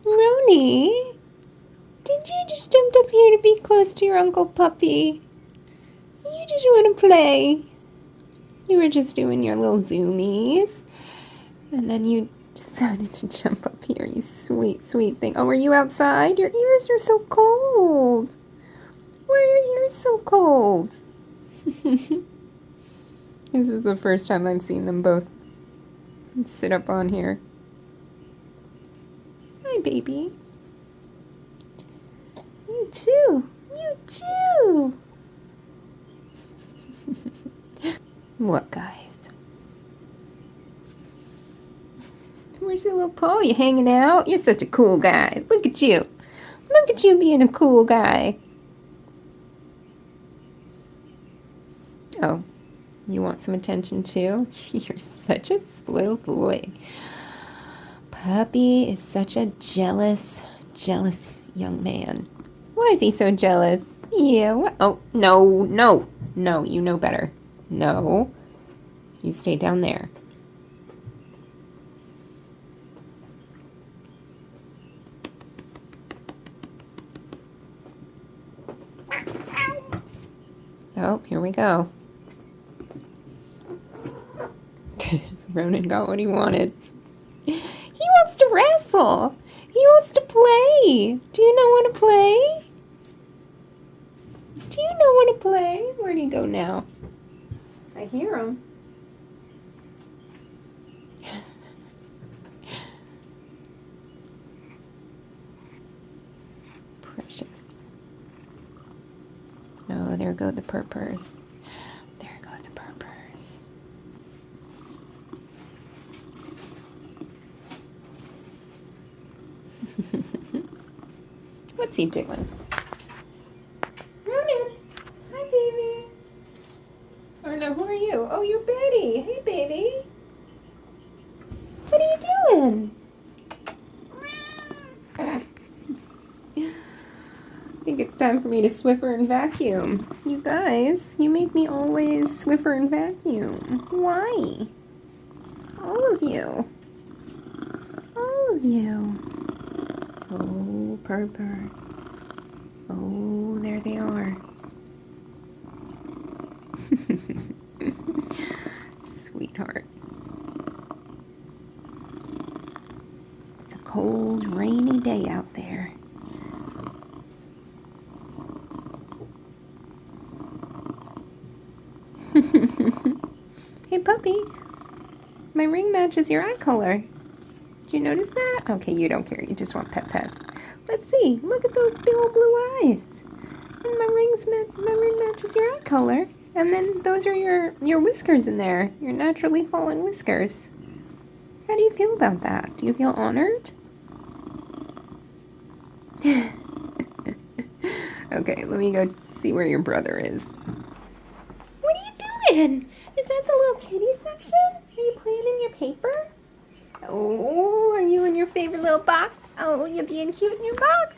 Roni, did you just jump up here to be close to your Uncle Puppy? You just want to play. You were just doing your little zoomies. And then you decided to jump up here, you sweet, sweet thing. Oh, were you outside? Your ears are so cold. Why are your ears so cold? This is the first time I've seen them both sit up on here. Hi, baby. You too. You too. What, guys? Where's your little paw? You hanging out? You're such a cool guy. Look at you. Look at you being a cool guy. Oh, you want some attention too? You're such a spoiled boy. Puppy is such a jealous young man. Why is he so jealous? Yeah, what? Oh, no, no, no, you know better. No, you stay down there. Oh, here we go. Ronan got what he wanted. He wants to wrestle. He wants to play. Do you know want to play? Do you know want to play? Where'd he go now? I hear him. Precious. Oh, there go the purpers. There go the purpers. What's he doing? Ronan! Hi, baby. Or no, who are you? Oh, you're Betty. Hey, baby. What are you doing? I think it's time for me to Swiffer and vacuum. You guys, you make me always Swiffer and vacuum. Why? All of you. All of you. Oh, purr. Oh, there they are. Sweetheart. It's a cold, rainy day out there. Hey, puppy. My ring matches your eye color. Did you notice that? Okay, you don't care. You just want pets. Let's see. Look at those big old blue eyes. And my ring matches your eye color. And then those are your whiskers in there. Your naturally fallen whiskers. How do you feel about that? Do you feel honored? Okay, let me go see where your brother is. What are you doing? Is that the little kitty section? Are you playing in your paper? Oh, are you in your favorite little box? Oh, you're being cute in your box.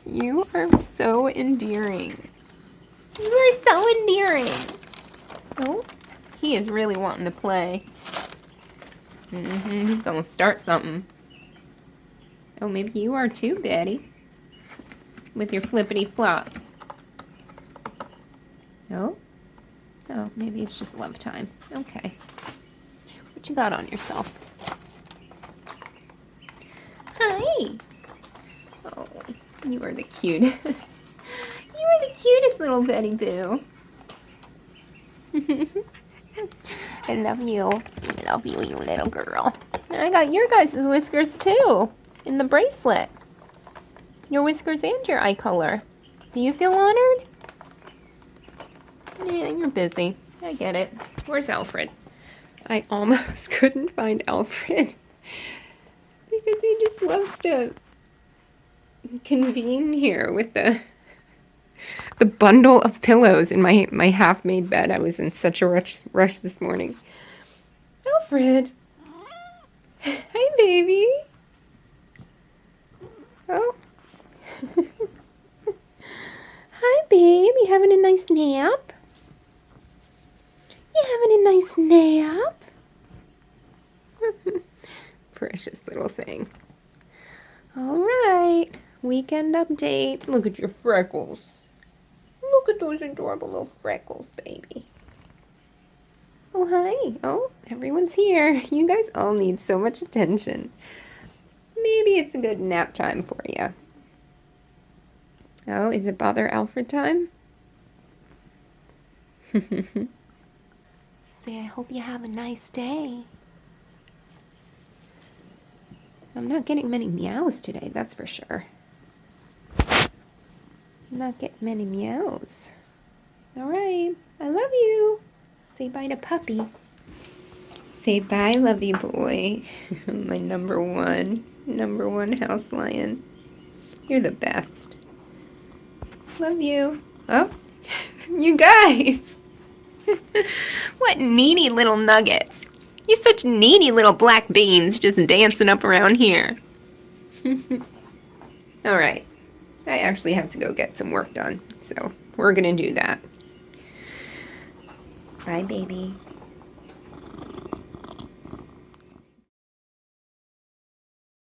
You are so endearing. You are so endearing. Oh, he is really wanting to play. He's gonna start something. Oh, maybe you are too, Daddy. With your flippity flops. Oh? Oh, maybe it's just love time. Okay. What you got on yourself? Hi! Oh, you are the cutest. You are the cutest little Betty Boo. I love you. I love you, you little girl. And I got your guys' whiskers too. In the bracelet. Your whiskers and your eye color. Do you feel honored? Yeah, you're busy. I get it. Where's Alfred? I almost couldn't find Alfred because he just loves to convene here with the bundle of pillows in my half-made bed. I was in such a rush this morning. Alfred! Hi, baby! Oh. Hi, babe. You having a nice nap? You having a nice nap? Precious little thing. All right, weekend update. Look at your freckles. Look at those adorable little freckles, baby. Oh, hi. Oh, everyone's here. You guys all need so much attention. Maybe it's a good nap time for you. Oh, is it bother Alfred time? Say, I hope you have a nice day. I'm not getting many meows today, that's for sure. Not getting many meows. All right, I love you. Say bye to puppy. Say bye, lovey boy. My number one house lion. You're the best. Love you. Oh, you guys. What needy little nuggets. You such needy little black beans just dancing up around here. All right. I actually have to go get some work done, so we're gonna do that. Bye, baby.